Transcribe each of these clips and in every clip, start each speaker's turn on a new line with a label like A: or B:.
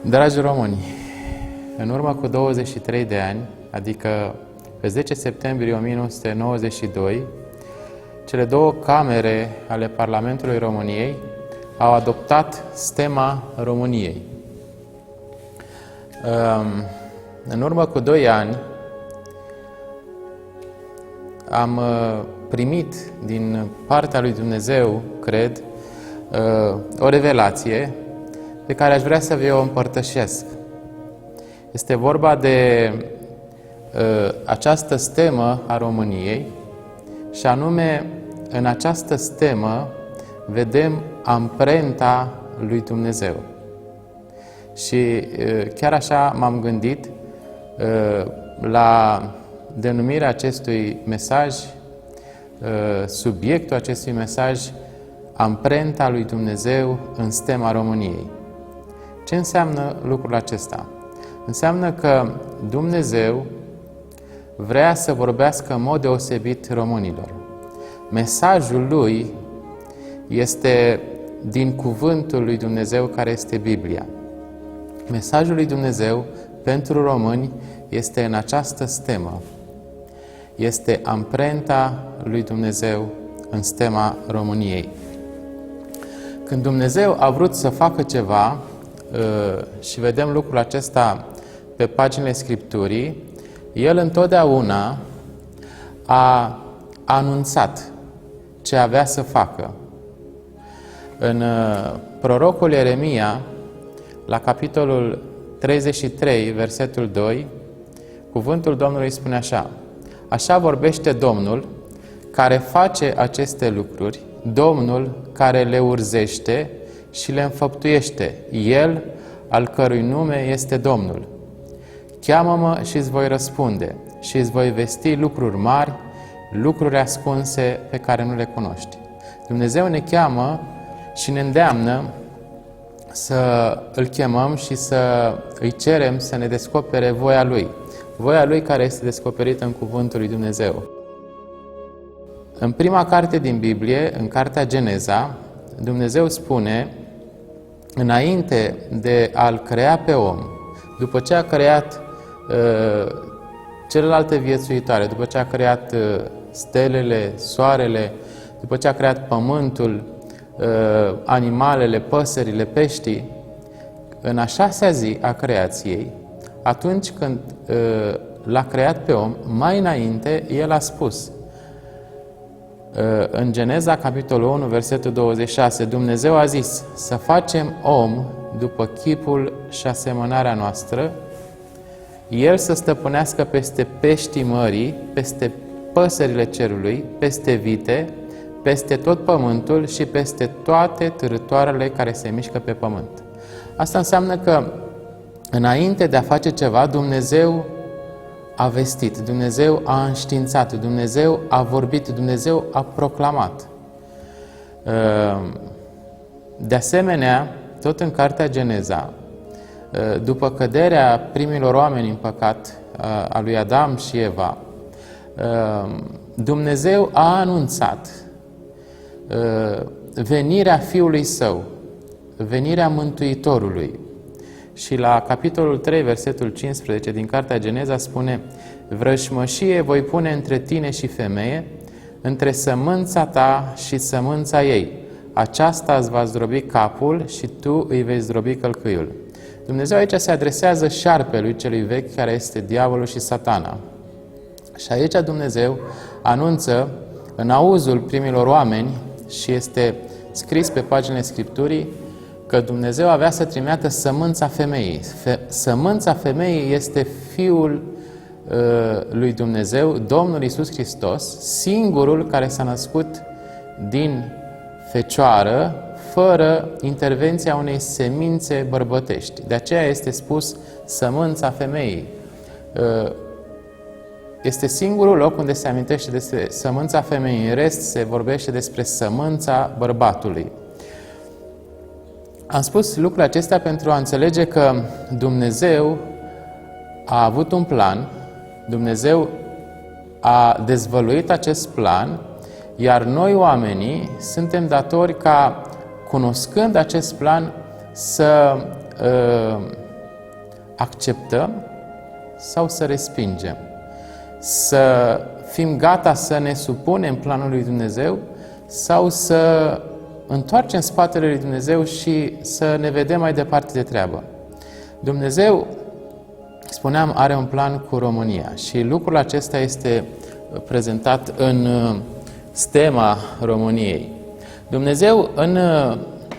A: Dragi români, în urmă cu 23 de ani, adică pe 10 septembrie 1992, cele două camere ale Parlamentului României au adoptat stema României. În urmă cu 2 ani am primit din partea lui Dumnezeu, cred, o revelație pe care aș vrea să vă o împărtășesc. Este vorba de această stemă a României și anume în această stemă vedem amprenta lui Dumnezeu. Și chiar așa m-am gândit la denumirea acestui mesaj, subiectul acestui mesaj, amprenta lui Dumnezeu în stema României. Ce înseamnă lucrul acesta? Înseamnă că Dumnezeu vrea să vorbească în mod deosebit românilor. Mesajul Lui este din cuvântul lui Dumnezeu, care este Biblia. Mesajul lui Dumnezeu pentru români este în această stemă. Este amprenta lui Dumnezeu în stema României. Când Dumnezeu a vrut să facă ceva, și vedem lucrul acesta pe paginile Scripturii, El întotdeauna a anunțat ce avea să facă. În prorocul Ieremia, la capitolul 33, versetul 2, cuvântul Domnului spune așa: Așa vorbește Domnul, care face aceste lucruri, Domnul care le urzește și le înfăptuiește, El, al cărui nume este Domnul. Cheamă-mă și îți voi răspunde și îți voi vesti lucruri mari, lucruri ascunse pe care nu le cunoști. Dumnezeu ne cheamă și ne îndeamnă să Îl chemăm și să îi cerem să ne descopere voia Lui. Voia Lui care este descoperită în Cuvântul lui Dumnezeu. În prima carte din Biblie, în cartea Geneza, Dumnezeu spune, înainte de a-l crea pe om, după ce a creat celelalte viețuitoare, după ce a creat stelele, soarele, după ce a creat pământul, animalele, păsările, peștii, în a 6-a zi a creației, atunci când l-a creat pe om, mai înainte, El a spus, în Geneza, capitolul 1, versetul 26, Dumnezeu a zis să facem om după chipul și asemănarea noastră, El să stăpânească peste peștii mării, peste păsările cerului, peste vite, peste tot pământul și peste toate târătoarele care se mișcă pe pământ. Asta înseamnă că înainte de a face ceva, Dumnezeu a vestit, Dumnezeu a înștiințat, Dumnezeu a vorbit, Dumnezeu a proclamat. De asemenea, tot în cartea Geneza, după căderea primilor oameni în păcat, a lui Adam și Eva, Dumnezeu a anunțat venirea Fiului Său, venirea Mântuitorului. Și la capitolul 3, versetul 15 din cartea Geneza spune: Vrăjmășie voi pune între tine și femeie, între sămânța ta și sămânța ei. Aceasta îți va zdrobi capul și tu îi vei zdrobi călcâiul. Dumnezeu aici se adresează șarpelui celui vechi, care este diavolul și satana. Și aici Dumnezeu anunță în auzul primilor oameni, și este scris pe paginile Scripturii, că Dumnezeu avea să trimită sămânța femeii. Sămânța femeii este Fiul lui Dumnezeu, Domnul Iisus Hristos, singurul care s-a născut din fecioară, fără intervenția unei semințe bărbătești. De aceea este spus sămânța femeii. Este singurul loc unde se amintește despre sămânța femeii. În rest se vorbește despre sămânța bărbatului. Am spus lucrurile acestea pentru a înțelege că Dumnezeu a avut un plan, Dumnezeu a dezvăluit acest plan, iar noi oamenii suntem datori ca, cunoscând acest plan, să acceptăm sau să respingem. Să fim gata să ne supunem planului lui Dumnezeu sau să întoarcem spatele lui Dumnezeu și să ne vedem mai departe de treabă. Dumnezeu, spuneam, are un plan cu România și lucrul acesta este prezentat în stema României. Dumnezeu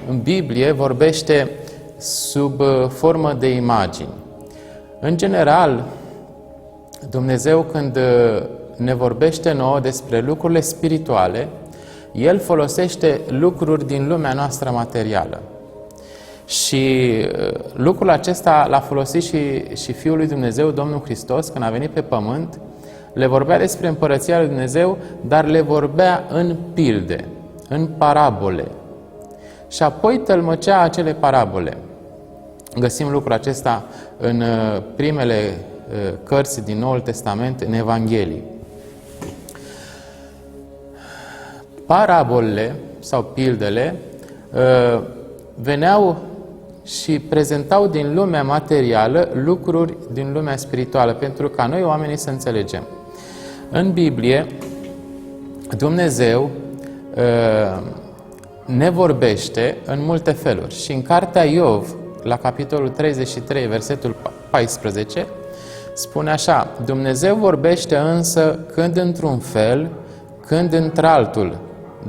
A: în Biblie vorbește sub formă de imagini. În general, Dumnezeu când ne vorbește nouă despre lucrurile spirituale, El folosește lucruri din lumea noastră materială. Și lucrul acesta l-a folosit și Fiul lui Dumnezeu, Domnul Hristos, când a venit pe pământ, le vorbea despre împărăția lui Dumnezeu, dar le vorbea în pilde, în parabole. Și apoi tălmăcea acele parabole. Găsim lucrul acesta în primele cărți din Noul Testament, în Evanghelii. Parabolele sau pildele veneau și prezentau din lumea materială lucruri din lumea spirituală, pentru ca noi oamenii să înțelegem. În Biblie, Dumnezeu ne vorbește în multe feluri. Și în cartea Iov, la capitolul 33, versetul 14, spune așa: Dumnezeu vorbește însă când într-un fel, când într-altul,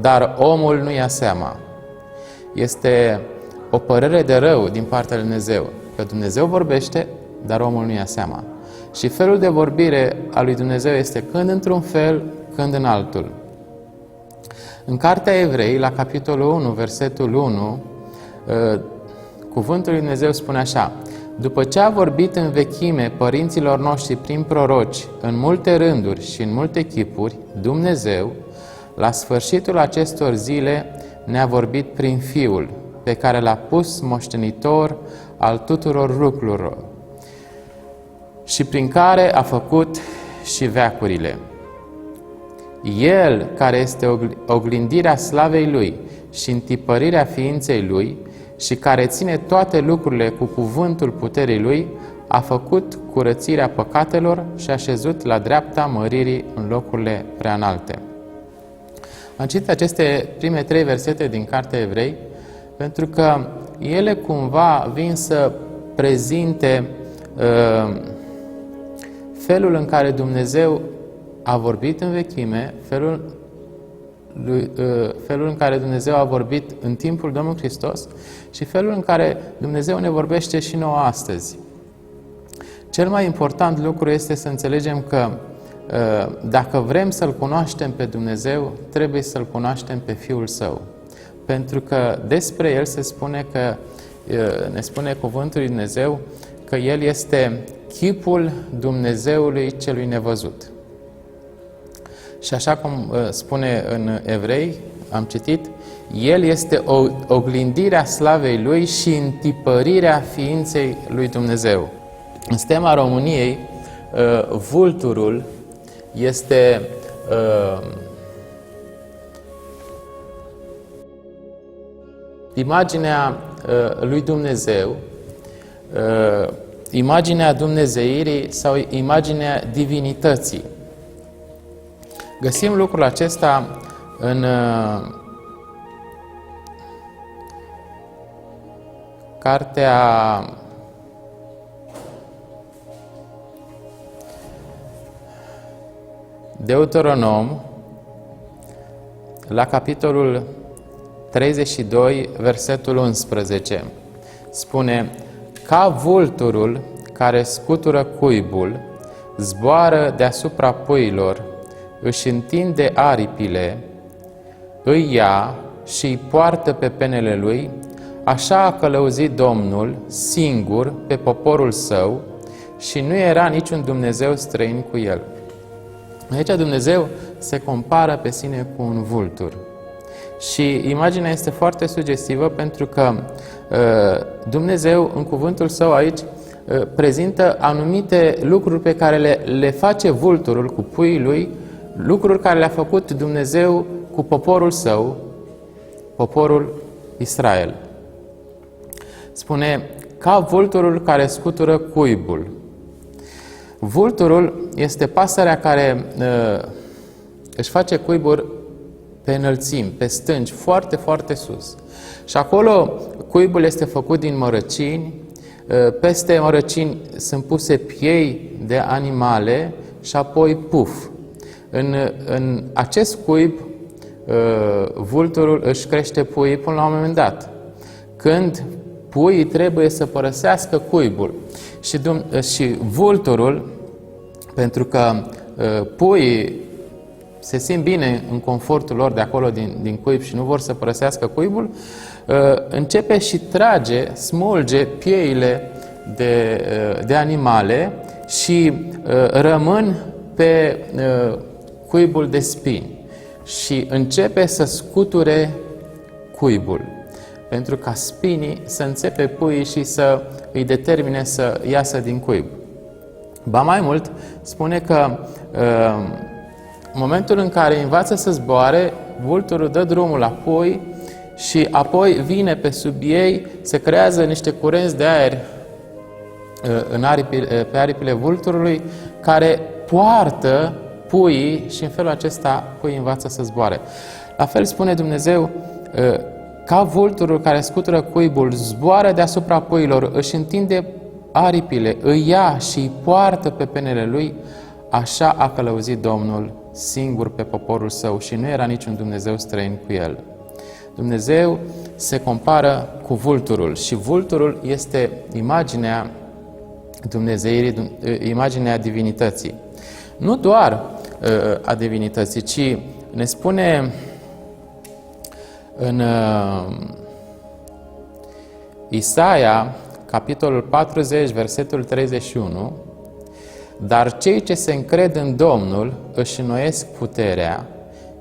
A: dar omul nu ia seama. Este o părere de rău din partea lui Dumnezeu, că Dumnezeu vorbește, dar omul nu ia seama. Și felul de vorbire a lui Dumnezeu este când într-un fel, când în altul. În cartea Evrei, la capitolul 1, versetul 1, cuvântul lui Dumnezeu spune așa: după ce a vorbit în vechime părinților noștri prin proroci, în multe rânduri și în multe chipuri, Dumnezeu, la sfârșitul acestor zile, ne-a vorbit prin Fiul, pe care l-a pus moștenitor al tuturor lucrurilor și prin care a făcut și veacurile. El, care este oglindirea slavei Lui și întipărirea ființei Lui și care ține toate lucrurile cu cuvântul puterii Lui, a făcut curățirea păcatelor și a șezut la dreapta măririi în locurile preanalte. Am citit aceste prime 3 versete din Cartea Evrei pentru că ele cumva vin să prezinte felul în care Dumnezeu a vorbit în vechime, felul în care Dumnezeu a vorbit în timpul Domnului Hristos și felul în care Dumnezeu ne vorbește și nouă astăzi. Cel mai important lucru este să înțelegem că dacă vrem să-L cunoaștem pe Dumnezeu, trebuie să-L cunoaștem pe Fiul Său. Pentru că despre El se spune că, ne spune cuvântul lui Dumnezeu, că El este chipul Dumnezeului celui nevăzut. Și așa cum spune în Evrei, am citit, El este oglindirea slavei Lui și întipărirea ființei lui Dumnezeu. În stema României, vulturul este imaginea lui Dumnezeu, imaginea dumnezeirii sau imaginea divinității. Găsim lucrul acesta în cartea Deuteronom, la capitolul 32, versetul 11. Spune: ca vulturul care scutură cuibul, zboară deasupra puilor, își întinde aripile, îi ia și îi poartă pe penele lui, așa a călăuzit Domnul singur pe poporul său și nu era niciun Dumnezeu străin cu el. Aici Dumnezeu se compară pe sine cu un vultur. Și imaginea este foarte sugestivă pentru că Dumnezeu în cuvântul Său aici prezintă anumite lucruri pe care le face vulturul cu puii lui, lucruri care le-a făcut Dumnezeu cu poporul Său, poporul Israel. Spune ca vulturul care scutură cuibul. Vulturul este pasărea care își face cuiburi pe înălțimi, pe stânci, foarte, foarte sus. Și acolo cuibul este făcut din mărăcini, peste mărăcini sunt puse piei de animale și apoi puf. În acest cuib, vulturul își crește puii până la un moment dat, când puii trebuie să părăsească cuibul. Și vulturul, pentru că puii se simt bine în confortul lor de acolo din cuib și nu vor să părăsească cuibul, începe și smulge pieile de animale și rămân pe cuibul de spini și începe să scuture cuibul, pentru ca spinii să înțepe puii și să îi determine să iasă din cuib. Ba mai mult, spune că în momentul în care învață să zboare, vulturul dă drumul la pui și apoi vine pe sub ei, se creează niște curenți de aer pe aripile vulturului, care poartă puii și în felul acesta puii învață să zboare. La fel spune Dumnezeu, ca vulturul care scutură cuibul zboară deasupra puilor, își întinde aripile, îi ia și îi poartă pe penele lui, așa a călăuzit Domnul singur pe poporul său și nu era niciun Dumnezeu străin cu el. Dumnezeu se compară cu vulturul și vulturul este imaginea Dumnezeirii, imaginea divinității. Nu doar a divinității, ci ne spune în Isaia, capitolul 40, versetul 31, dar cei ce se încred în Domnul își înnoiesc puterea,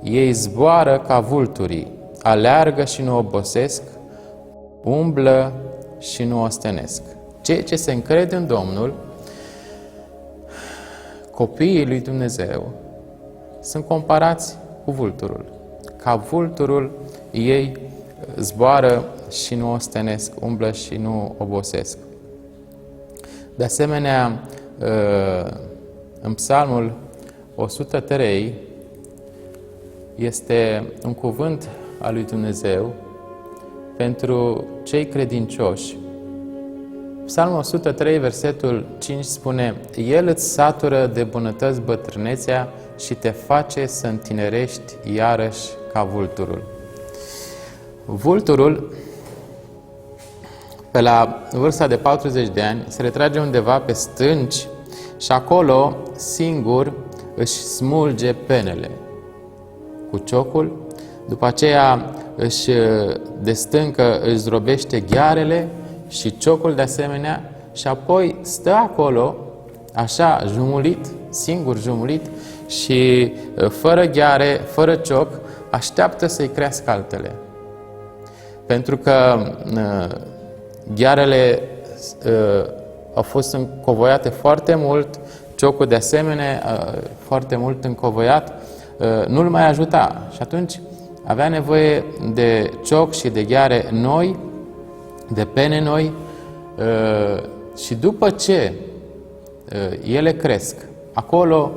A: ei zboară ca vulturii, aleargă și nu obosesc, umblă și nu ostenesc. Cei ce se încred în Domnul, copiii lui Dumnezeu, sunt comparați cu vulturul. Ca vulturul, ei zboară și nu ostenesc, umblă și nu obosesc. De asemenea, în Psalmul 103 este un cuvânt al lui Dumnezeu pentru cei credincioși. Psalmul 103, versetul 5 spune: El îți satură de bunătăți bătrânețea și te face să întinerești iarăși ca vulturul. Vulturul, pe la vârsta de 40 de ani, se retrage undeva pe stânci și acolo, singur, își smulge penele cu ciocul, după aceea își destâncă, își zdrobește ghearele și ciocul de asemenea și apoi stă acolo, așa, jumulit, singur jumulit și fără gheare, fără cioc, așteaptă să-i crească altele. Pentru că ghearele au fost încovoiate foarte mult, ciocul de asemenea foarte mult încovoiat, nu-l mai ajuta. Și atunci avea nevoie de cioc și de gheare noi, de pene noi, și după ce ele cresc, acolo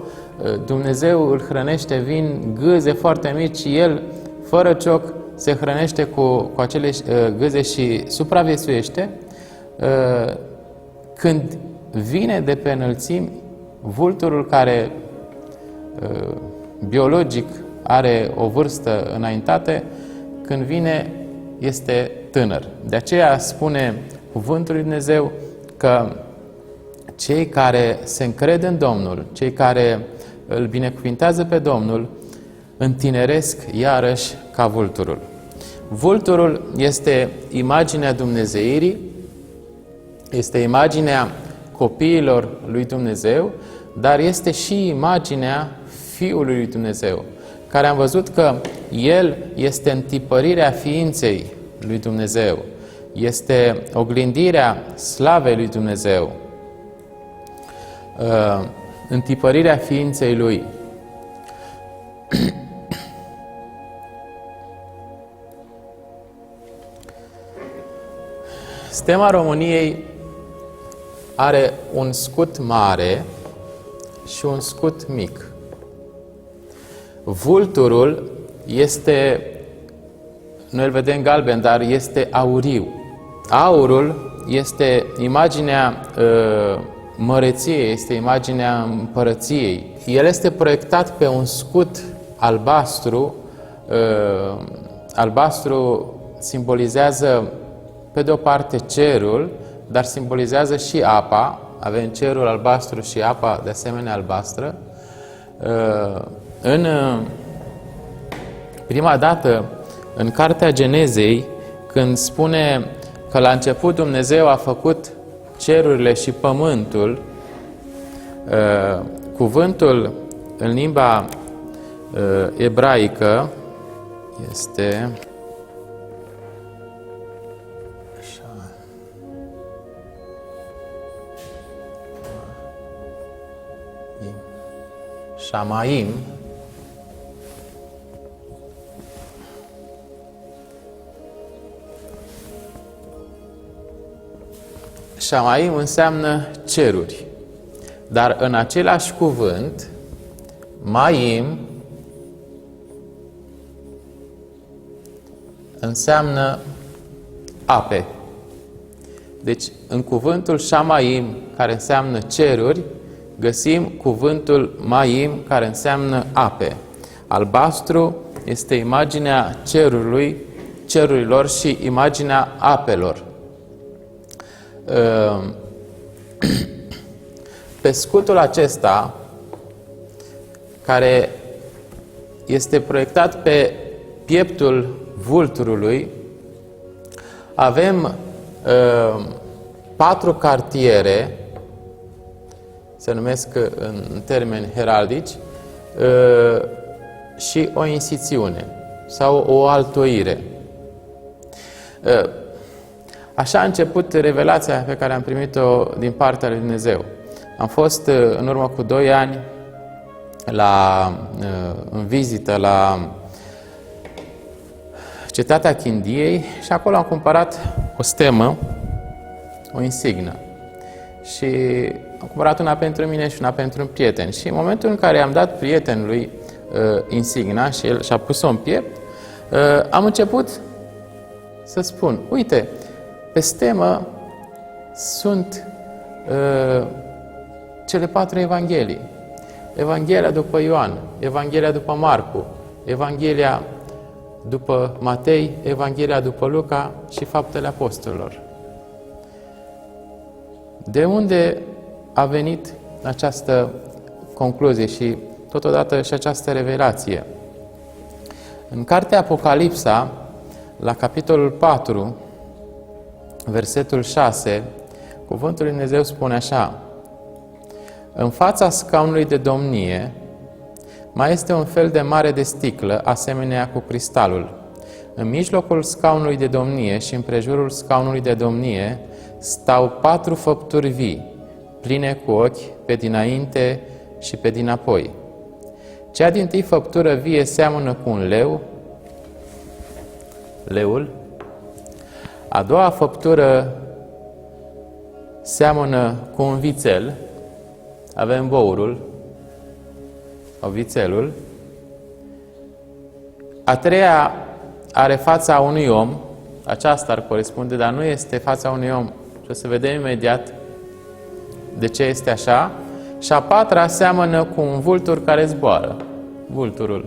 A: Dumnezeu îl hrănește, vin gâze foarte mici și el, fără cioc, se hrănește cu acele gâze și supraviețuiește. Când vine de pe înălțimi, vulturul care biologic are o vârstă înaintată, când vine este tânăr. De aceea spune cuvântul lui Dumnezeu că cei care se încred în Domnul, cei care îl binecuvintează pe Domnul, întineresc iarăși ca vulturul. Vulturul este imaginea Dumnezeirii, este imaginea copiilor lui Dumnezeu, dar este și imaginea Fiului lui Dumnezeu, care am văzut că El este întipărirea ființei lui Dumnezeu, este oglindirea slavei lui Dumnezeu, întipărirea ființei Lui. Stema României are un scut mare și un scut mic. Vulturul este, noi îl vedem galben, dar este auriu. Aurul este imaginea măreției, este imaginea împărăției. El este proiectat pe un scut albastru. Albastru simbolizează, pe de o parte, cerul, dar simbolizează și apa. Avem cerul albastru și apa de asemenea albastră. În prima dată, în Cartea Genezei, când spune că la început Dumnezeu a făcut cerurile și pământul, cuvântul în limba ebraică este Shamaim. Shamaim înseamnă ceruri, dar în același cuvânt, Maim înseamnă ape. Deci, în cuvântul Shamaim, care înseamnă ceruri, găsim cuvântul Maim, care înseamnă ape. Albastru este imaginea cerurilor și imaginea apelor. Pe scutul acesta, care este proiectat pe pieptul vulturului, avem 4 cartiere, se numesc în termeni heraldici, și o inscripțiune sau o altoire. Așa a început revelația pe care am primit-o din partea lui Dumnezeu. Am fost în urmă cu 2 ani în vizită la cetatea Chindiei și acolo am cumpărat o stemă, o insignă. Și am cumpărat una pentru mine și una pentru un prieten. Și în momentul în care am dat prietenului insigna și el și-a pus-o în piept, am început să spun, uite, pe stemă sunt cele 4 evanghelii. Evanghelia după Ioan, Evanghelia după Marcu, Evanghelia după Matei, Evanghelia după Luca și Faptele Apostolilor. De unde a venit această concluzie și totodată și această revelație? În cartea Apocalipsa, la capitolul 4, versetul 6, cuvântul lui Dumnezeu spune așa: în fața scaunului de domnie mai este un fel de mare de sticlă, asemenea cu cristalul. În mijlocul scaunului de domnie și împrejurul scaunului de domnie stau 4 făpturi vii, pline cu ochi pe dinainte și pe dinapoi. Cea dintâi făptură vie seamănă cu un leu, leul. A doua făptură seamănă cu un vițel, avem bourul, sau vițelul. A treia are fața unui om, aceasta ar corespunde, dar nu este fața unui om. Și o să vedem imediat de ce este așa. Și a patra seamănă cu un vultur care zboară, vulturul.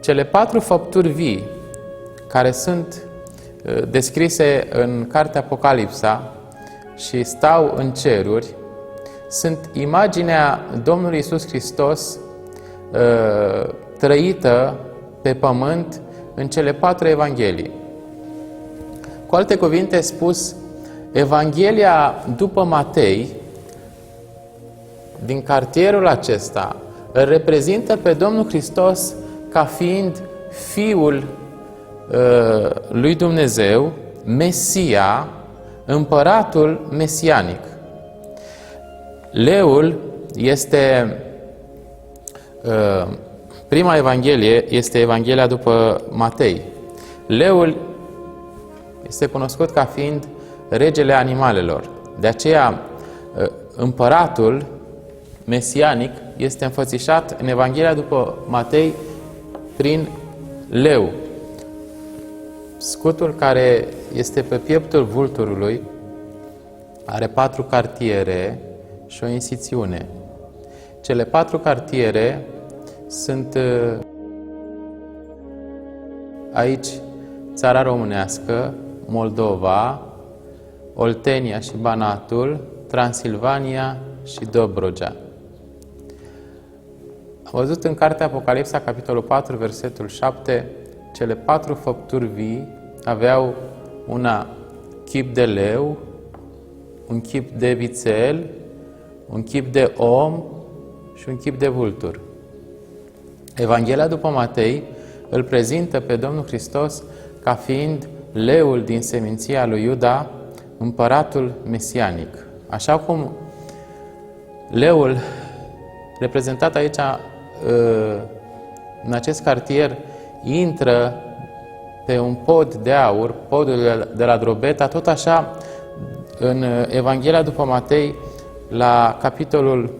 A: Cele 4 făpturi vii care sunt descrise în cartea Apocalipsa și stau în ceruri, sunt imaginea Domnului Iisus Hristos trăită pe pământ în cele 4 evanghelii. Cu alte cuvinte spus, Evanghelia după Matei, din cartierul acesta, îl reprezintă pe Domnul Hristos ca fiind Fiul lui Dumnezeu, Mesia, Împăratul Mesianic. Leul este, prima evanghelie este Evanghelia după Matei. Leul este cunoscut ca fiind regele animalelor. De aceea, împăratul mesianic este înfățișat în Evanghelia după Matei prin leu. Scutul care este pe pieptul vulturului are 4 cartiere și o inscripțiune. Cele 4 cartiere sunt aici țara românească, Moldova, Oltenia și Banatul, Transilvania și Dobrogea. Am văzut în cartea Apocalipsa, capitolul 4, versetul 7, cele 4 făpturi vii aveau una chip de leu, un chip de vițel, un chip de om și un chip de vultur. Evanghelia după Matei îl prezintă pe Domnul Hristos ca fiind leul din seminția lui Iuda, împăratul mesianic. Așa cum leul reprezentat aici în acest cartier intră pe un pod de aur, podul de la Drobeta, tot așa în Evanghelia după Matei, la capitolul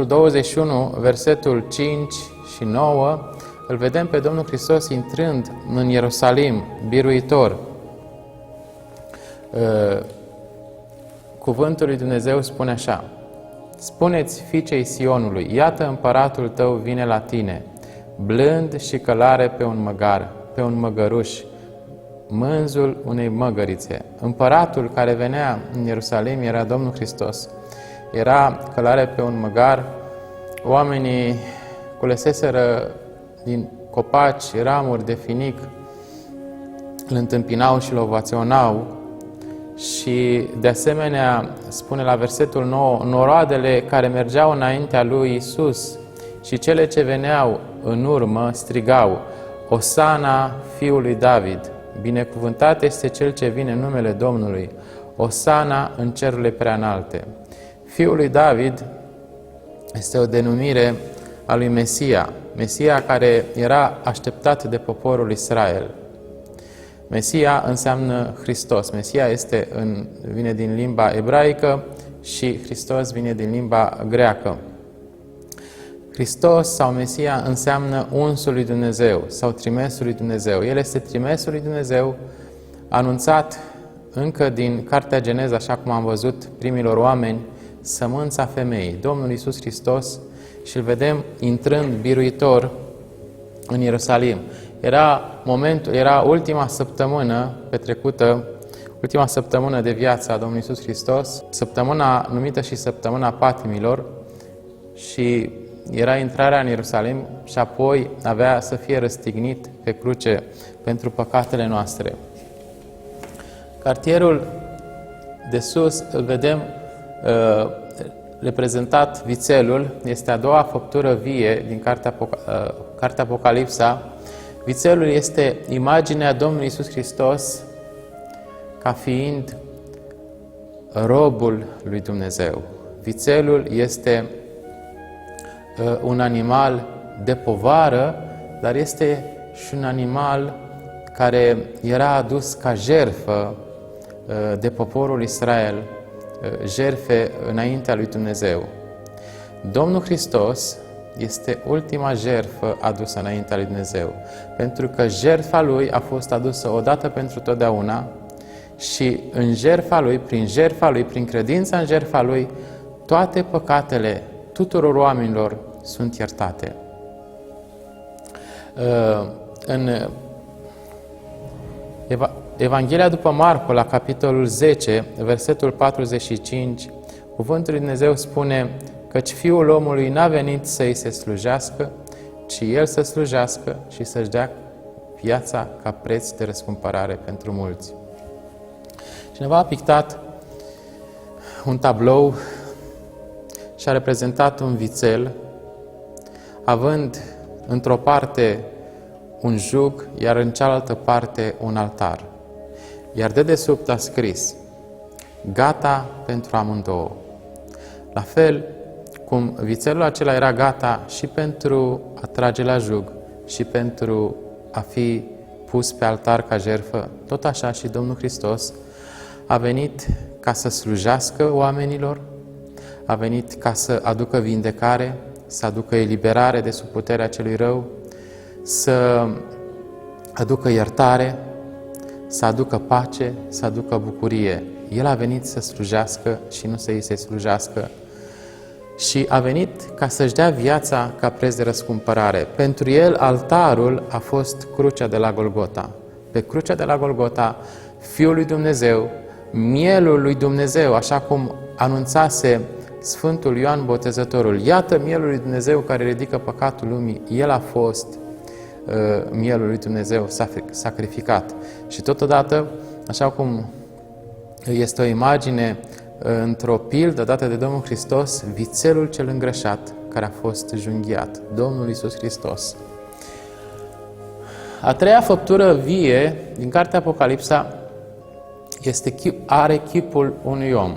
A: 21, versetul 5 și 9, îl vedem pe Domnul Hristos intrând în Ierusalim, biruitor. Cuvântul lui Dumnezeu spune așa: Spuneți fiicei Sionului, iată împăratul tău vine la tine, blând și călare pe un măgar, pe un măgăruș, mânzul unei măgărițe. Împăratul care venea în Ierusalim era Domnul Hristos. Era călare pe un măgar, oamenii culeseseră din copaci, ramuri de finic, îl întâmpinau și îl ovaționau. Și de asemenea, spune la versetul 9, noroadele care mergeau înaintea lui Iisus și cele ce veneau în urmă strigau, Osana fiului David, binecuvântat este cel ce vine în numele Domnului, Osana în cerurile preanalte. Fiul lui David este o denumire a lui Mesia, Mesia care era așteptat de poporul Israel. Mesia înseamnă Hristos. Mesia vine din limba ebraică și Hristos vine din limba greacă. Hristos sau Mesia înseamnă unsul lui Dumnezeu sau trimesul lui Dumnezeu. El este trimesul lui Dumnezeu anunțat încă din Cartea Geneza, așa cum am văzut primilor oameni, sămânța femeii, Domnul Iisus Hristos, și îl vedem intrând biruitor în Ierusalim. Era ultima săptămână petrecută, ultima săptămână de viață a Domnului Iisus Hristos, săptămâna numită și săptămâna patimilor, și era intrarea în Ierusalim și apoi avea să fie răstignit pe cruce pentru păcatele noastre. Cartierul de sus îl vedem reprezentat vițelul, este a doua făptură vie din Cartea Apocalipsa. Vițelul este imaginea Domnului Iisus Hristos ca fiind robul lui Dumnezeu. Vițelul este un animal de povară, dar este și un animal care era adus ca jertfă de poporul Israel, jertfe înaintea lui Dumnezeu. Domnul Hristos este ultima jertfă adusă înaintea lui Dumnezeu, pentru că jertfa Lui a fost adusă odată pentru totdeauna și în jertfa Lui, prin credința în jertfa Lui, toate păcatele tuturor oamenilor sunt iertate. În Evanghelia după Marcu, la capitolul 10, versetul 45, cuvântul lui Dumnezeu spune: căci Fiul omului n-a venit să-i se slujească, ci El să slujească și să-și dea viața ca preț de răscumpărare pentru mulți. Cineva a pictat un tablou și a reprezentat un vițel, având într-o parte un jug, iar în cealaltă parte un altar. Iar dedesubt a scris: gata pentru amândouă. La fel, cum vițelul acela era gata și pentru a trage la jug și pentru a fi pus pe altar ca jertfă, tot așa și Domnul Hristos a venit ca să slujească oamenilor, a venit ca să aducă vindecare, să aducă eliberare de sub puterea celui rău, să aducă iertare, să aducă pace, să aducă bucurie. El a venit să slujească și nu să îi se slujească. Și a venit ca să-și dea viața ca preț de răscumpărare. Pentru el, altarul a fost crucea de la Golgota. Pe crucea de la Golgota, Fiul lui Dumnezeu, mielul lui Dumnezeu, așa cum anunțase Sfântul Ioan Botezătorul. Iată mielul lui Dumnezeu care ridică păcatul lumii. El a fost mielul lui Dumnezeu sacrificat. Și totodată, așa cum este o imagine într-o pildă dată de Domnul Hristos, vițelul cel îngrășat care a fost junghiat, Domnul Iisus Hristos. A treia făptură vie din cartea Apocalipsa are chipul unui om.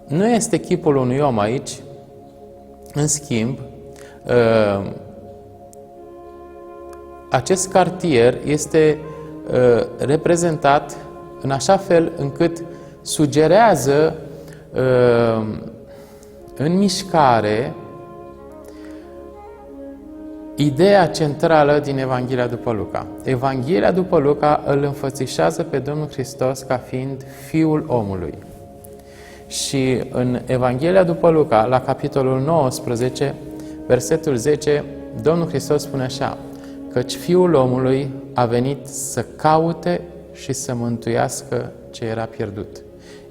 A: Nu este chipul unui om aici, în schimb, acest cartier este reprezentat în așa fel încât sugerează în mișcare ideea centrală din Evanghelia după Luca. Evanghelia după Luca îl înfățișează pe Domnul Hristos ca fiind Fiul omului. Și în Evanghelia după Luca, la capitolul 19, versetul 10, Domnul Hristos spune așa: căci Fiul omului a venit să caute și să mântuiască ce era pierdut.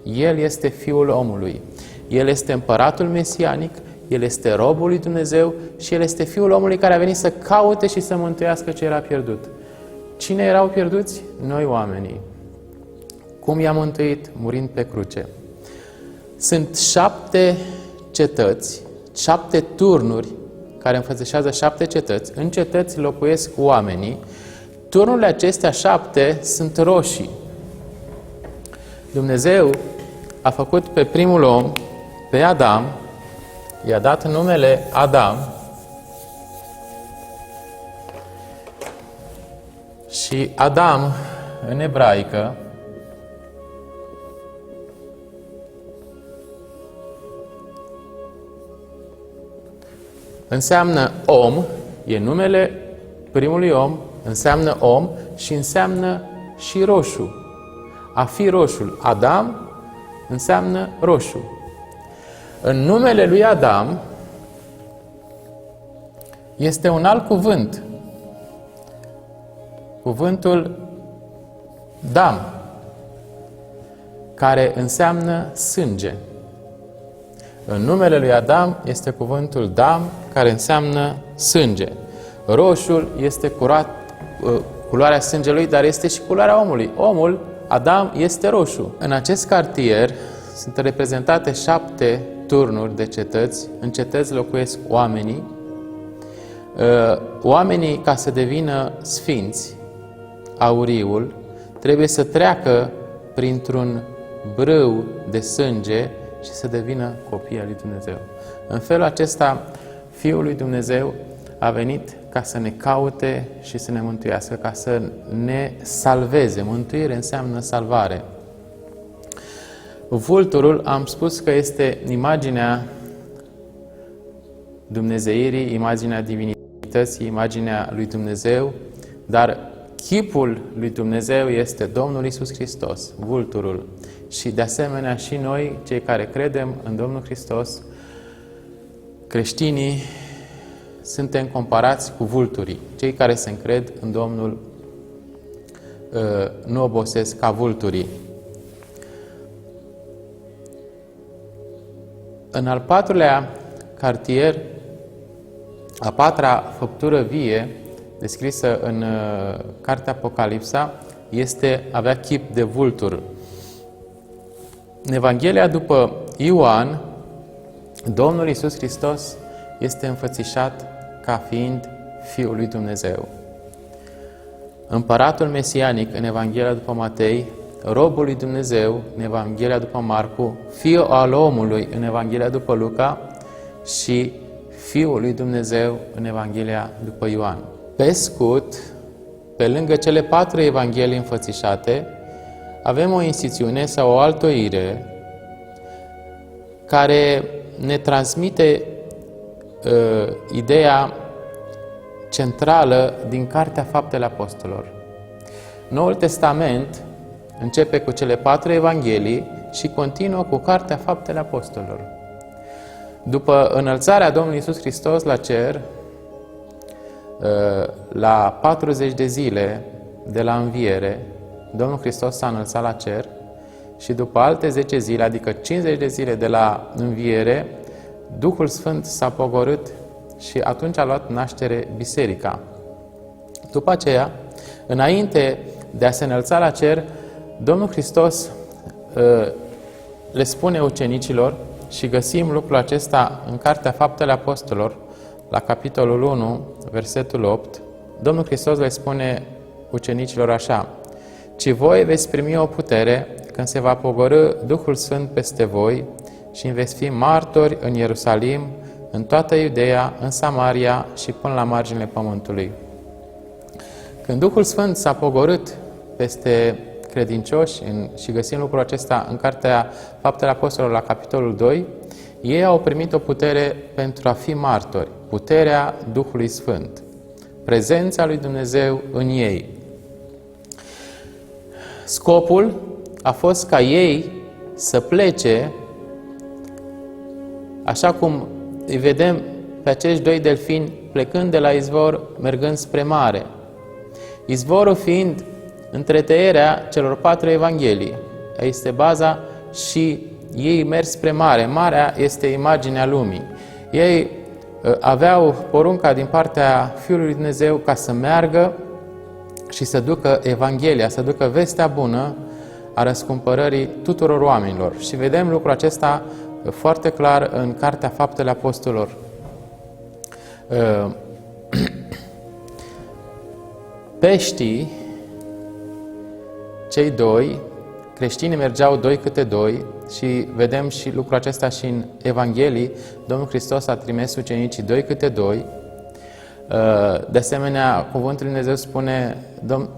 A: El este Fiul omului. El este împăratul mesianic, El este robul lui Dumnezeu și El este Fiul omului care a venit să caute și să mântuiască ce era pierdut. Cine erau pierduți? Noi oamenii. Cum i-a mântuit? Murind pe cruce. Sunt 7 cetăți, 7 turnuri care înfățișează 7 cetăți. În cetăți locuiesc oamenii. Turnurile acestea 7 sunt roșii. Dumnezeu a făcut pe primul om, pe Adam, i-a dat numele Adam și Adam, în ebraică, înseamnă om, e numele primului om, înseamnă om și înseamnă și roșu. A fi roșul. Adam înseamnă roșu. În numele lui Adam este un alt cuvânt. Cuvântul dam, care înseamnă sânge. În numele lui Adam este cuvântul dam, care înseamnă sânge. Roșul este culoarea sângelui, dar este și culoarea omului. Omul, Adam, este roșu. În acest cartier sunt reprezentate 7 turnuri de cetăți. În cetăți locuiesc oamenii. Oamenii, ca să devină sfinți, auriul, trebuie să treacă printr-un brâu de sânge și să devină copii al lui Dumnezeu. În felul acesta, Fiul lui Dumnezeu a venit ca să ne caute și să ne mântuiască, ca să ne salveze. Mântuire înseamnă salvare. Vulturul, am spus că este imaginea dumnezeirii, imaginea divinității, imaginea lui Dumnezeu, dar chipul lui Dumnezeu este Domnul Iisus Hristos, vulturul. Și de asemenea și noi, cei care credem în Domnul Hristos, creștinii, suntem comparați cu vulturii. Cei care se încred în Domnul nu obosesc ca vulturii. În al 4-lea cartier, a 4-a făptură vie, descrisă în cartea Apocalipsa, avea chip de vultur. În Evanghelia după Ioan, Domnul Iisus Hristos este înfățișat ca fiind Fiul lui Dumnezeu. Împăratul mesianic în Evanghelia după Matei, robul lui Dumnezeu în Evanghelia după Marcu, Fiul al omului în Evanghelia după Luca și Fiul lui Dumnezeu în Evanghelia după Ioan. Pe scurt, pe lângă cele 4 evanghelii înfățișate, avem o instituțiune sau o altoire care ne transmite ideea centrală din Cartea Faptele Apostolilor. Noul Testament începe cu cele 4 evanghelii și continuă cu Cartea Faptele Apostolilor. După înălțarea Domnului Iisus Hristos la cer, la 40 de zile de la înviere, Domnul Hristos s-a înălțat la cer și după alte 10 zile, adică 50 de zile de la înviere, Duhul Sfânt s-a pogorât și atunci a luat naștere biserica. După aceea, înainte de a se înălța la cer, Domnul Hristos le spune ucenicilor, și găsim lucrul acesta în Cartea Faptele Apostolilor, la capitolul 1, versetul 8, Domnul Hristos le spune ucenicilor așa: ci voi veți primi o putere când se va pogorî Duhul Sfânt peste voi și veți fi martori în Ierusalim, în toată Iudeea, în Samaria și până la marginile pământului. Când Duhul Sfânt s-a pogorât peste credincioși, și găsim lucrul acesta în Cartea Faptele Apostolilor, la capitolul 2, ei au primit o putere pentru a fi martori, puterea Duhului Sfânt, prezența lui Dumnezeu în ei. Scopul a fost ca ei să plece, așa cum îi vedem pe acești 2 delfini plecând de la izvor, mergând spre mare. Izvorul fiind întretăierea celor 4 evanghelii. Este baza și ei merg spre mare. Marea este imaginea lumii. Ei aveau porunca din partea Fiului lui Dumnezeu ca să meargă și să ducă Evanghelia, să ducă vestea bună a răscumpărării tuturor oamenilor. Și vedem lucrul acesta foarte clar în Cartea Faptele Apostolilor. Peștii, cei 2, creștinii mergeau 2 câte 2 și vedem și lucrul acesta și în Evanghelii. Domnul Hristos a trimis ucenicii 2 câte 2. De asemenea, cuvântul lui Dumnezeu spune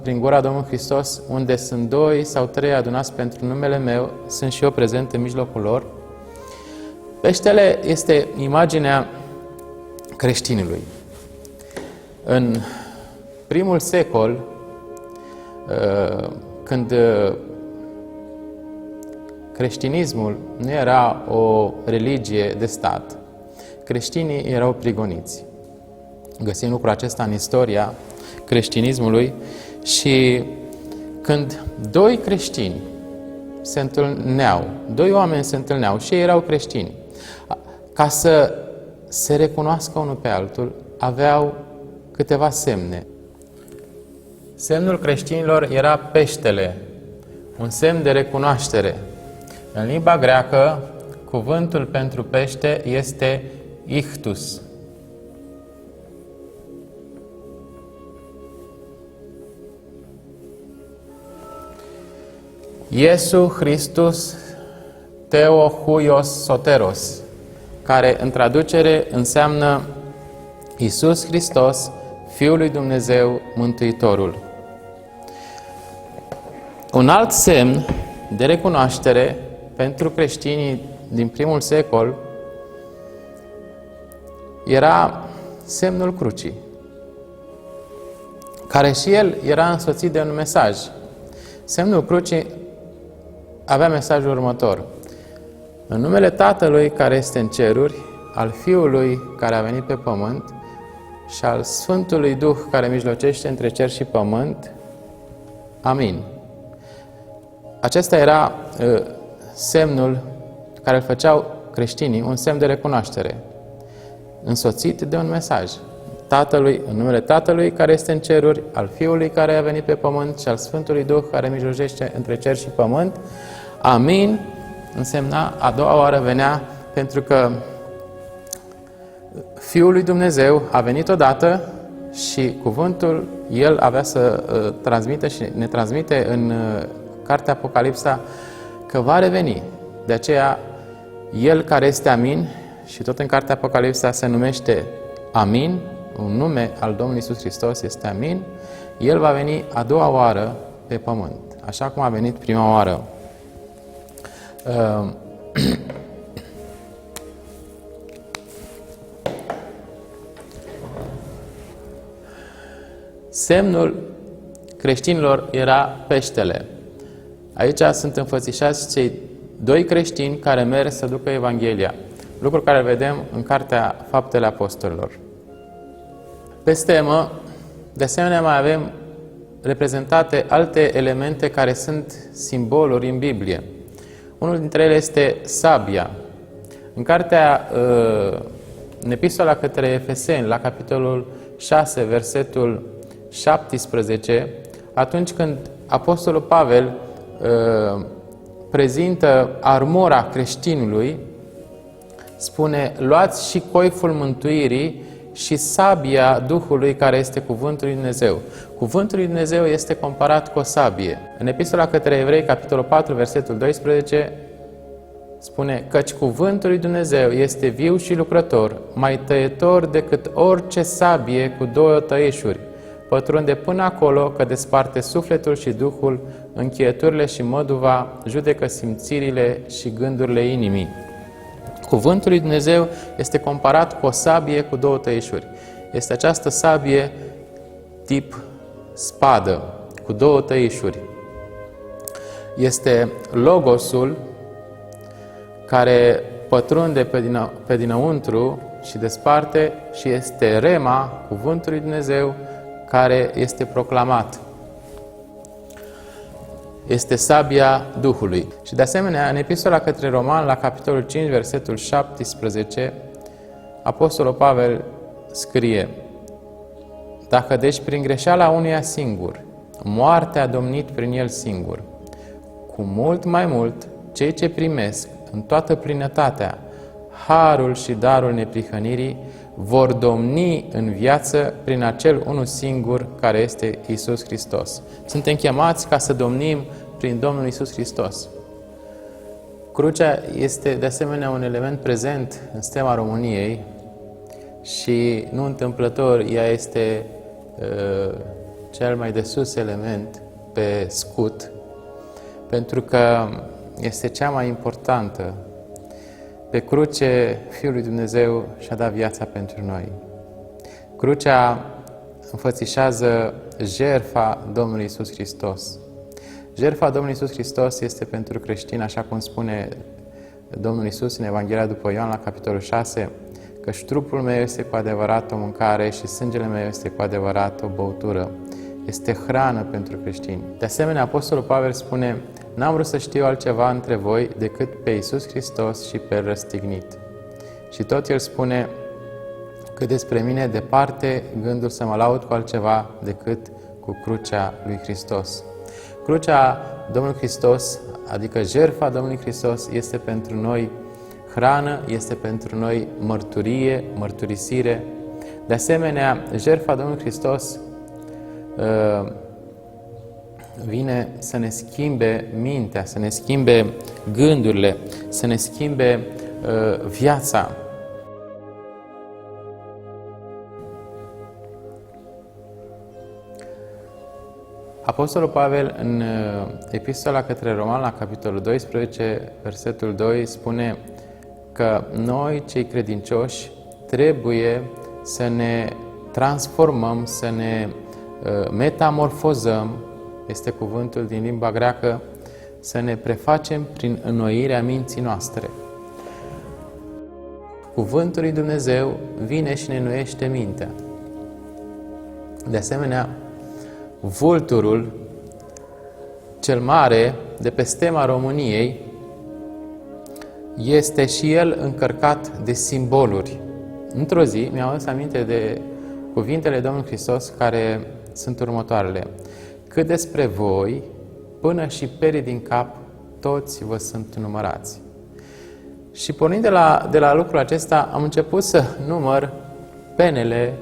A: prin gura Domnului Hristos: unde sunt 2 sau 3 adunați pentru numele meu, sunt și eu prezent în mijlocul lor. Peștele este imaginea creștinului. În primul secol, când creștinismul nu era o religie de stat, creștinii erau prigoniți. Găsim lucrul acesta în istoria creștinismului și când 2 creștini se întâlneau, 2 oameni se întâlneau și ei erau creștini, ca să se recunoască unul pe altul, aveau câteva semne. Semnul creștinilor era peștele, un semn de recunoaștere. În limba greacă, cuvântul pentru pește este ichthus. Iesu Christus Theo Huios Soteros, care în traducere înseamnă Iisus Hristos, Fiul lui Dumnezeu, Mântuitorul. Un alt semn de recunoaștere pentru creștinii din primul secol era semnul crucii, care și el era însoțit de un mesaj. Semnul crucii avea mesajul următor: în numele Tatălui care este în ceruri, al Fiului care a venit pe pământ și al Sfântului Duh care mijlocește între cer și pământ. Amin. Acesta era semnul care îl făceau creștinii, un semn de recunoaștere, însoțit de un mesaj. Tatălui, în numele Tatălui care este în ceruri, al Fiului care a venit pe pământ și al Sfântului Duh care mijlocește între cer și pământ. Amin însemna a doua oară venea, pentru că Fiul lui Dumnezeu a venit odată și cuvântul El avea să transmită și ne transmite în Cartea Apocalipsa că va reveni. De aceea El care este Amin și tot în cartea Apocalipsa se numește Amin, un nume al Domnului Iisus Hristos este Amin, El va veni a doua oară pe pământ, așa cum a venit prima oară. Semnul creștinilor era peștele. Aici sunt înfățișați cei doi creștini care merg să ducă Evanghelia, lucru care vedem în cartea Faptele Apostolilor. Pe stemă, de asemenea, mai avem reprezentate alte elemente care sunt simboluri în Biblie. Unul dintre ele este sabia. În cartea, în epistola către Efeseni, la capitolul 6, versetul 17, atunci când Apostolul Pavel prezintă armura creștinului, spune: luați și coiful mântuirii și sabia Duhului, care este Cuvântul lui Dumnezeu. Cuvântul lui Dumnezeu este comparat cu o sabie. În epistola către Evrei, capitolul 4, versetul 12, spune: căci Cuvântul lui Dumnezeu este viu și lucrător, mai tăietor decât orice sabie cu două tăieșuri, pătrunde până acolo că desparte sufletul și Duhul, încheieturile și măduva, judecă simțirile și gândurile inimii. Cuvântul lui Dumnezeu este comparat cu o sabie cu două tăieșuri. Este această sabie tip spadă, cu două tăieșuri. Este logosul care pătrunde pe dinăuntru și desparte, și este rema, cuvântul lui Dumnezeu, care este proclamat. Este sabia Duhului. Și de asemenea, în epistola către Romani, la capitolul 5, versetul 17, Apostolul Pavel scrie: dacă deci prin greșeala unuia singur, moartea a domnit prin el singur, cu mult mai mult cei ce primesc în toată plinătatea harul și darul neprihănirii vor domni în viață prin acel unul singur care este Iisus Hristos. Suntem chemați ca să domnim prin Domnul Iisus Hristos. Crucea este de asemenea un element prezent în stema României și nu întâmplător ea este cel mai de sus element pe scut, pentru că este cea mai importantă. Pe cruce, Fiul lui Dumnezeu și-a dat viața pentru noi. Crucea înfățișează jertfa Domnului Iisus Hristos. Jertfa Domnului Iisus Hristos este pentru creștini, așa cum spune Domnul Iisus în Evanghelia după Ioan, la capitolul 6, căci trupul meu este cu adevărat o mâncare și sângele meu este cu adevărat o băutură. Este hrană pentru creștini. De asemenea, Apostolul Pavel spune: n-am vrut să știu altceva între voi decât pe Iisus Hristos și pe El răstignit. Și tot el spune că despre mine departe gândul să mă laud cu altceva decât cu crucea lui Hristos. Crucea Domnului Hristos, adică jertfa Domnului Hristos, este pentru noi hrană, este pentru noi mărturie, mărturisire. De asemenea, jertfa Domnului Hristos vine să ne schimbe mintea, să ne schimbe gândurile, să ne schimbe viața. Apostolul Pavel, în epistola către Romani, la capitolul 12, versetul 2, spune că noi, cei credincioși, trebuie să ne transformăm, să ne metamorfozăm, este cuvântul din limba greacă, să ne prefacem prin înnoirea minții noastre. Cuvântul lui Dumnezeu vine și ne înnoiește mintea. De asemenea, vulturul cel mare de pe stema României este și el încărcat de simboluri. Într-o zi mi-am adus aminte de cuvintele Domnului Hristos, care sunt următoarele: cât despre voi, până și perii din cap, toți vă sunt numărați. Și pornind de la lucrul acesta, am început să număr penele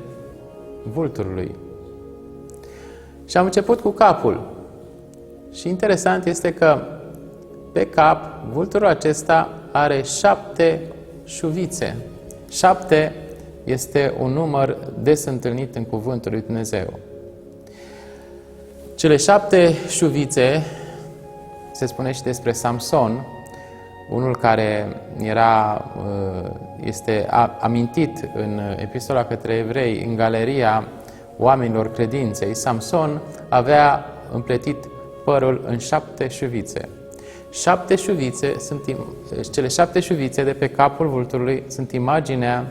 A: vulturului. Și am început cu capul. Și interesant este că pe cap, vulturul acesta are 7 șuvițe. 7 este un număr des întâlnit în Cuvântul lui Dumnezeu. Cele 7 șuvițe, se spune și despre Samson, unul care este amintit în Epistola către Evrei, în galeria oamenilor credinței. Samson avea împletit părul în 7 șuvițe. Cele 7 șuvițe de pe capul vulturului sunt imaginea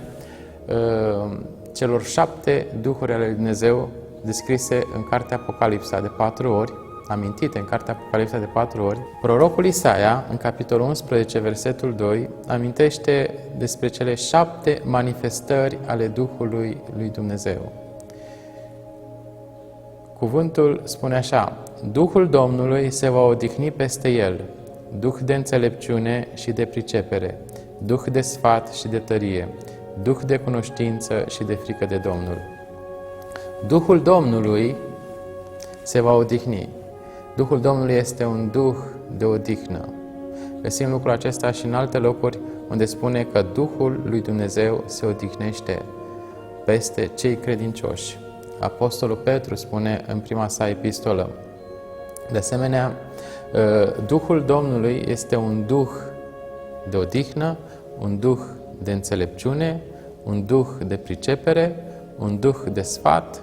A: celor 7 duhuri ale lui Dumnezeu descrise în cartea Apocalipsa de 4 ori, amintite în cartea Apocalipsa de 4 ori. Prorocul Isaia, în capitolul 11, versetul 2, amintește despre cele 7 manifestări ale Duhului lui Dumnezeu. Cuvântul spune așa: Duhul Domnului se va odihni peste el, Duh de înțelepciune și de pricepere, Duh de sfat și de tărie, Duh de cunoștință și de frică de Domnul. Duhul Domnului se va odihni. Duhul Domnului este un Duh de odihnă. Găsim lucrul acesta și în alte locuri unde spune că Duhul lui Dumnezeu se odihnește peste cei credincioși. Apostolul Petru spune în prima sa epistolă. De asemenea, Duhul Domnului este un Duh de odihnă, un Duh de înțelepciune, un Duh de pricepere, un Duh de sfat,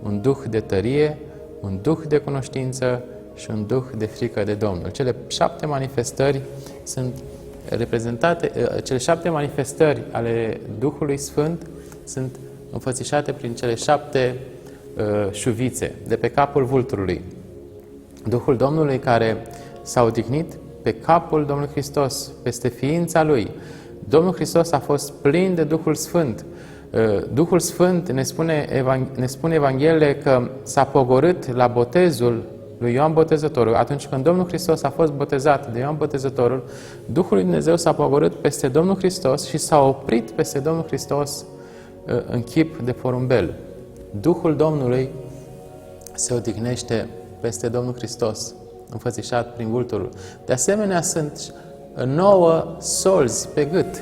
A: un Duh de tărie, un Duh de cunoștință și un Duh de frică de Domnul. Cele 7 manifestări sunt reprezentate, cele 7 manifestări ale Duhului Sfânt sunt înfățișate prin cele 7 șuvițe de pe capul vulturului. Duhul Domnului care s-a odihnit pe capul Domnului Hristos, peste ființa Lui. Domnul Hristos a fost plin de Duhul Sfânt. Duhul Sfânt, ne spune Evangheliile, că s-a pogorât la botezul lui Ioan Botezătorul. Atunci când Domnul Hristos a fost botezat de Ioan Botezătorul, Duhul lui Dumnezeu s-a pogorât peste Domnul Hristos și s-a oprit peste Domnul Hristos în chip de porumbel. Duhul Domnului se odihnește peste Domnul Hristos, înfățișat prin vulturul. De asemenea, sunt 9 solzi pe gât.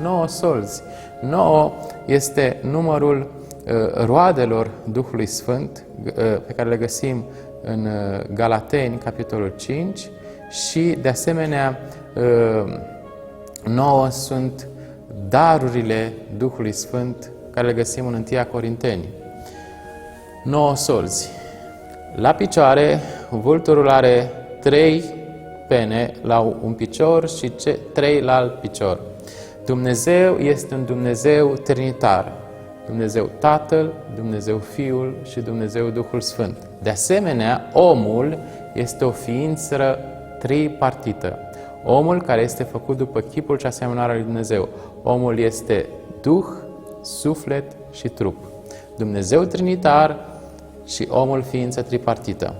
A: 9 solzi. 9 este numărul roadelor Duhului Sfânt, pe care le găsim în Galateni, capitolul 5, și, de asemenea, 9 sunt darurile Duhului Sfânt, care le găsim în 1 Corinteni. 9 solzi. La picioare, vulturul are 3 pene la un picior și 3 la alt picior. Dumnezeu este un Dumnezeu trinitar. Dumnezeu Tatăl, Dumnezeu Fiul și Dumnezeu Duhul Sfânt. De asemenea, omul este o ființă tripartită. Omul care este făcut după chipul și asemănarea lui Dumnezeu. Omul este Duh, suflet și trup. Dumnezeu trinitar și omul ființă tripartită.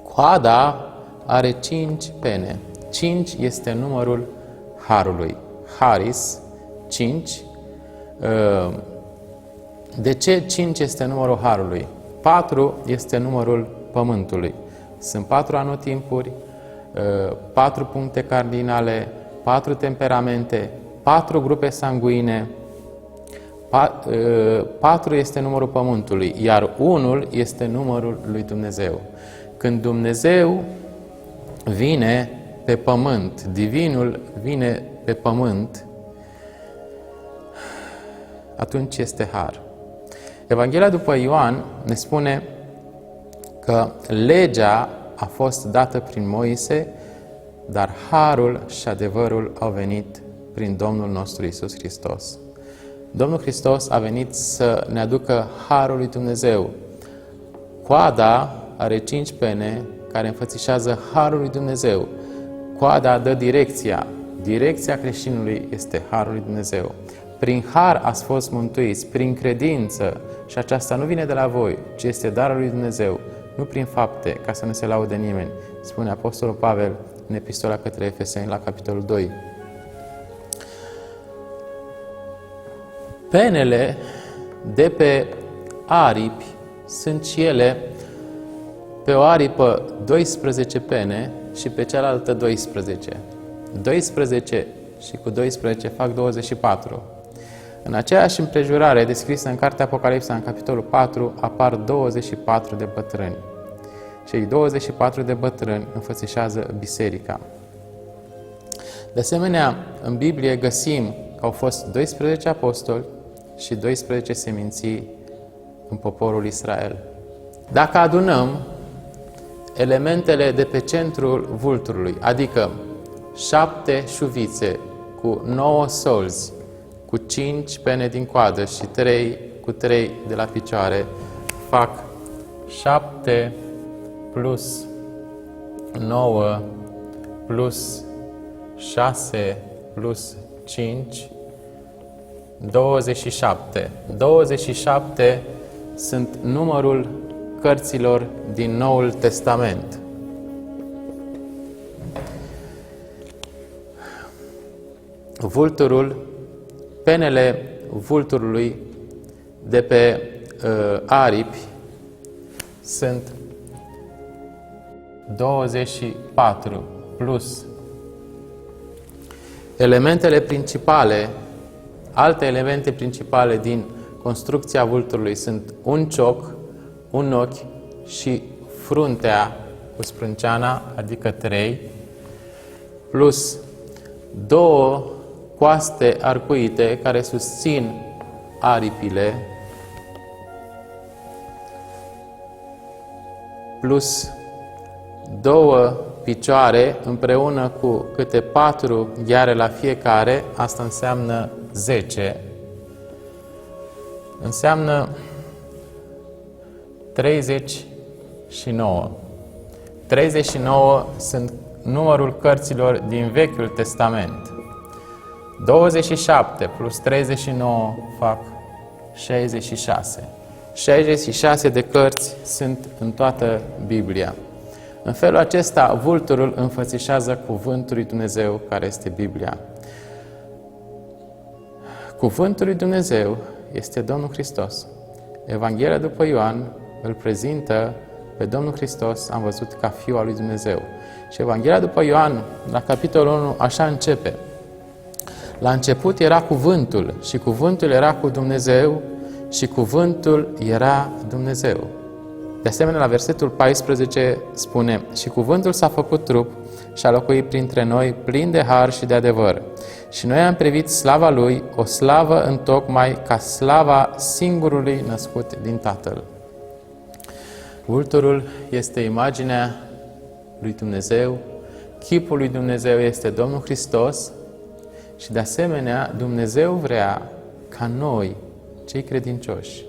A: Coada are 5 pene. 5 este numărul Harului. Haris, 5. De ce 5 este numărul Harului? 4 este numărul Pământului. Sunt 4 anotimpuri, 4 puncte cardinale, 4 temperamente, 4 grupe sanguine. 4 este numărul Pământului, iar 1 este numărul lui Dumnezeu. Când Dumnezeu vine pe pământ, Divinul vine pe pământ, atunci este har. Evanghelia după Ioan ne spune că legea a fost dată prin Moise, dar harul și adevărul au venit prin Domnul nostru Iisus Hristos. Domnul Hristos a venit să ne aducă harul lui Dumnezeu. Coada are 5 pene care înfățișează harul lui Dumnezeu. Coada dă direcția. Direcția creștinului este harul lui Dumnezeu. Prin har ați fost mântuiți, prin credință, și aceasta nu vine de la voi, ci este darul lui Dumnezeu, nu prin fapte, ca să nu se laude nimeni, spune Apostolul Pavel în Epistola către Efeseni, la capitolul 2. Penele de pe aripi sunt și ele pe o aripă 12 pene și pe cealaltă 12. 12 și cu 12 fac 24. În aceeași împrejurare descrisă în cartea Apocalipsa, în capitolul 4, apar 24 de bătrâni. Cei 24 de bătrâni înfățișează biserica. De asemenea, în Biblie găsim că au fost 12 apostoli și 12 seminții în poporul Israel. Dacă adunăm elementele de pe centrul vulturului, adică 7 șuvițe cu 9 solzi, cu 5 pene din coadă și 3 cu 3 de la picioare, fac 7 plus 9 plus 6 plus 5, 27. 27 sunt numărul cărților din Noul Testament. Penele vulturului de pe aripi sunt 24 plus elementele principale, alte elemente principale din construcția vulturului sunt un cioc, un ochi și fruntea cu sprânceana, adică 3, plus 2 coaste arcuite care susțin aripile, plus 2 picioare împreună cu câte 4 gheare la fiecare, asta înseamnă 10. Înseamnă 39. 39 sunt numărul cărților din Vechiul Testament. 27 plus 39 fac 66. 66 de cărți sunt în toată Biblia. În felul acesta, vulturul înfățișează Cuvântul lui Dumnezeu, care este Biblia. Cuvântul lui Dumnezeu este Domnul Hristos. Evanghelia după Ioan îl prezintă pe Domnul Hristos, am văzut, ca Fiul al lui Dumnezeu. Și Evanghelia după Ioan, la capitolul 1, așa începe. La început era Cuvântul și Cuvântul era cu Dumnezeu și Cuvântul era Dumnezeu. De asemenea, la versetul 14 spune: și Cuvântul s-a făcut trup și a locuit printre noi, plin de har și de adevăr. Și noi am privit slava Lui, o slavă întocmai ca slava singurului născut din Tatăl. Vulturul este imaginea lui Dumnezeu, chipul lui Dumnezeu este Domnul Hristos și, de asemenea, Dumnezeu vrea ca noi, cei credincioși,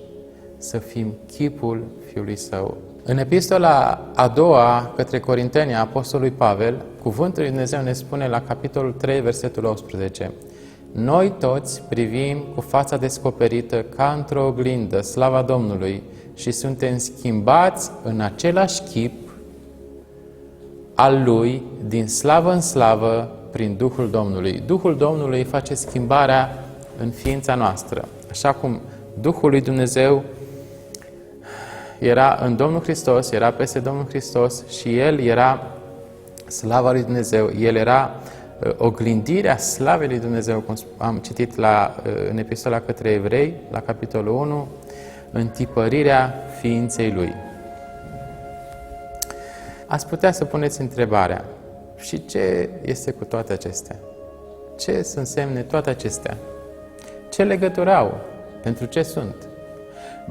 A: să fim chipul Fiului Său. În epistola a doua către Corinteni a apostolului Pavel, Cuvântul lui Dumnezeu ne spune la capitolul 3, versetul 18: noi toți privim cu fața descoperită ca într-o oglindă slava Domnului și suntem schimbați în același chip al Lui, din slavă în slavă, prin Duhul Domnului. Duhul Domnului face schimbarea în ființa noastră. Așa cum Duhul lui Dumnezeu era în Domnul Hristos, era peste Domnul Hristos și El era slava lui Dumnezeu, El era oglindirea slavei lui Dumnezeu, cum am citit în epistola către Evrei, la capitolul 1, întipărirea ființei Lui. Ați putea să puneți întrebarea: și ce este cu toate acestea? Ce să însemne toate acestea? Ce legătură au? Pentru ce sunt?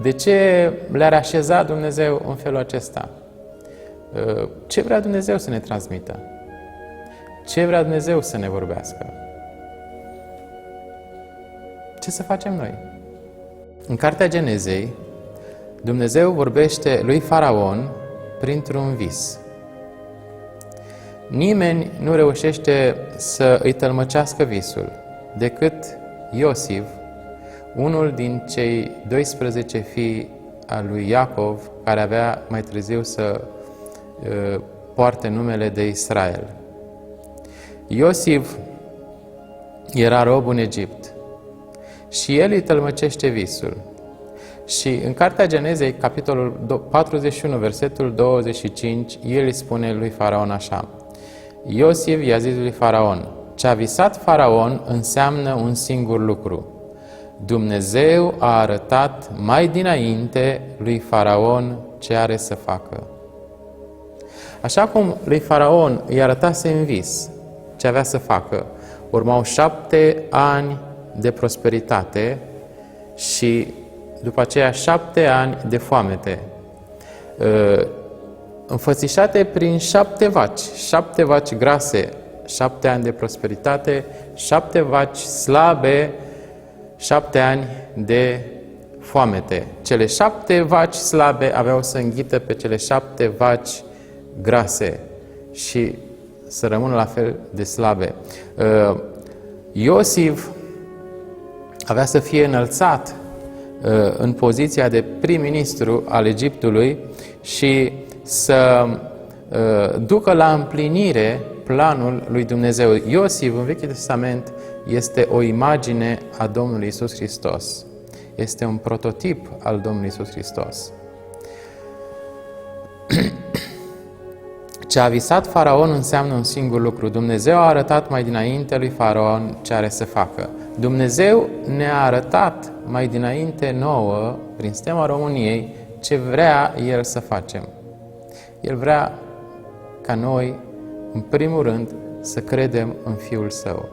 A: De ce le-ar așeza Dumnezeu în felul acesta? Ce vrea Dumnezeu să ne transmită? Ce vrea Dumnezeu să ne vorbească? Ce să facem noi? În Cartea Genezei, Dumnezeu vorbește lui Faraon printr-un vis. Nimeni nu reușește să îi tălmăcească visul decât Iosif, unul din cei 12 fii al lui Iacov, care avea mai târziu să poarte numele de Israel. Iosif era rob în Egipt și el îi tălmăcește visul. Și în Cartea Genezei, capitolul 41, versetul 25, el îi spune lui Faraon așa: Iosif i-a zis lui Faraon: ce a visat Faraon înseamnă un singur lucru. Dumnezeu a arătat mai dinainte lui Faraon ce are să facă. Așa cum lui Faraon îi arătase în vis ce avea să facă, urmau 7 ani de prosperitate și după aceea 7 ani de foamete, înfățișate prin 7 vaci, 7 vaci grase, 7 ani de prosperitate, 7 vaci slabe, 7 ani de foamete. Cele 7 vaci slabe aveau să înghită pe cele 7 vaci grase și să rămână la fel de slabe. Iosif avea să fie înălțat în poziția de prim-ministru al Egiptului și să ducă la împlinire planul lui Dumnezeu. Iosif, în Vechiul Testament, este o imagine a Domnului Iisus Hristos. Este un prototip al Domnului Iisus Hristos. Ce a visat Faraon înseamnă un singur lucru. Dumnezeu a arătat mai dinainte lui Faraon ce are să facă. Dumnezeu ne-a arătat mai dinainte nouă, prin stema României, ce vrea El să facem. El vrea ca noi, în primul rând, să credem în Fiul Său,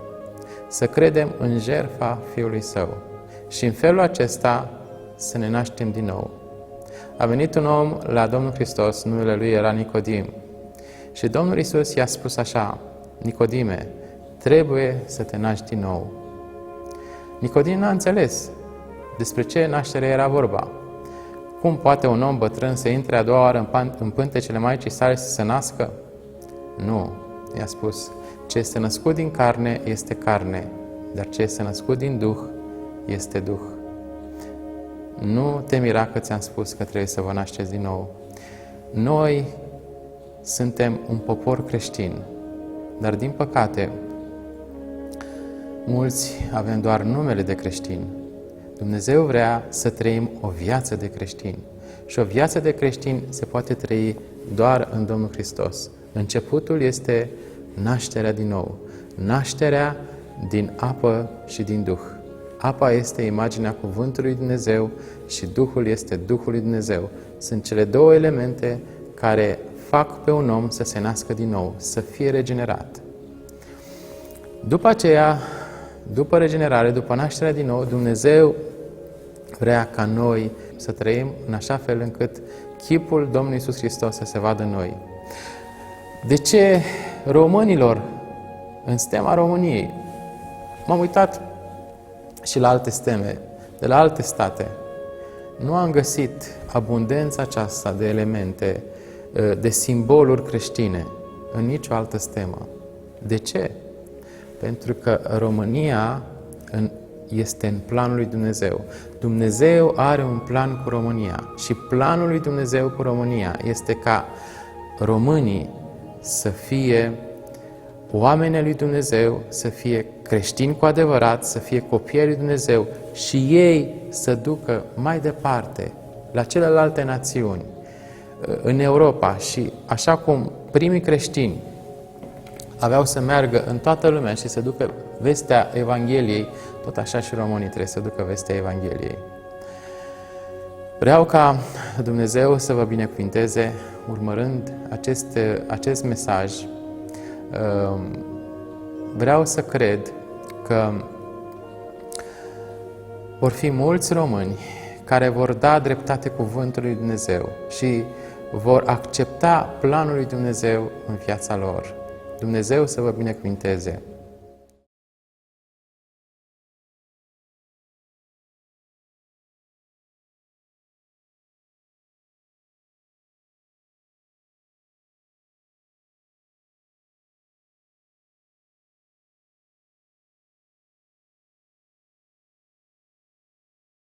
A: să credem în jertfa Fiului Său și în felul acesta să ne naștem din nou. A venit un om la Domnul Hristos, numele lui era Nicodim, și Domnul Iisus i-a spus așa: Nicodime, trebuie să te naști din nou. Nicodim n-a înțeles despre ce naștere era vorba. Cum poate un om bătrân să intre a doua oară în pântecele Maicii sale să se nască? Nu, i-a spus, ce este născut din carne este carne, dar ce este născut din Duh este Duh. Nu te mira că ți-am spus că trebuie să vă nașteți din nou. Noi suntem un popor creștin, dar din păcate, mulți avem doar numele de creștini. Dumnezeu vrea să trăim o viață de creștini. Și o viață de creștini se poate trăi doar în Domnul Hristos. Începutul este nașterea din nou. Nașterea din apă și din Duh. Apa este imaginea Cuvântului lui Dumnezeu și Duhul este Duhul lui Dumnezeu. Sunt cele două elemente care fac pe un om să se nască din nou, să fie regenerat. După aceea, după regenerare, după nașterea din nou, Dumnezeu vrea ca noi să trăim în așa fel încât chipul Domnului Iisus Hristos să se vadă în noi. De ce românilor, în stema României, m-am uitat și la alte steme, de la alte state, nu am găsit abundența aceasta de elemente, de simboluri creștine în nicio altă stemă. De ce? Pentru că România este în planul lui Dumnezeu. Dumnezeu are un plan cu România și planul lui Dumnezeu cu România este ca românii să fie oameni lui Dumnezeu, să fie creștini cu adevărat, să fie copii ai lui Dumnezeu și ei să ducă mai departe la celelalte națiuni, în Europa. Și așa cum primii creștini aveau să meargă în toată lumea și să ducă vestea Evangheliei, tot așa și românii trebuie să ducă vestea Evangheliei. Vreau ca Dumnezeu să vă binecuvinteze urmărând acest mesaj. Vreau să cred că vor fi mulți români care vor da dreptate cuvântului lui Dumnezeu și vor accepta planul lui Dumnezeu în viața lor. Dumnezeu să vă binecuvinteze!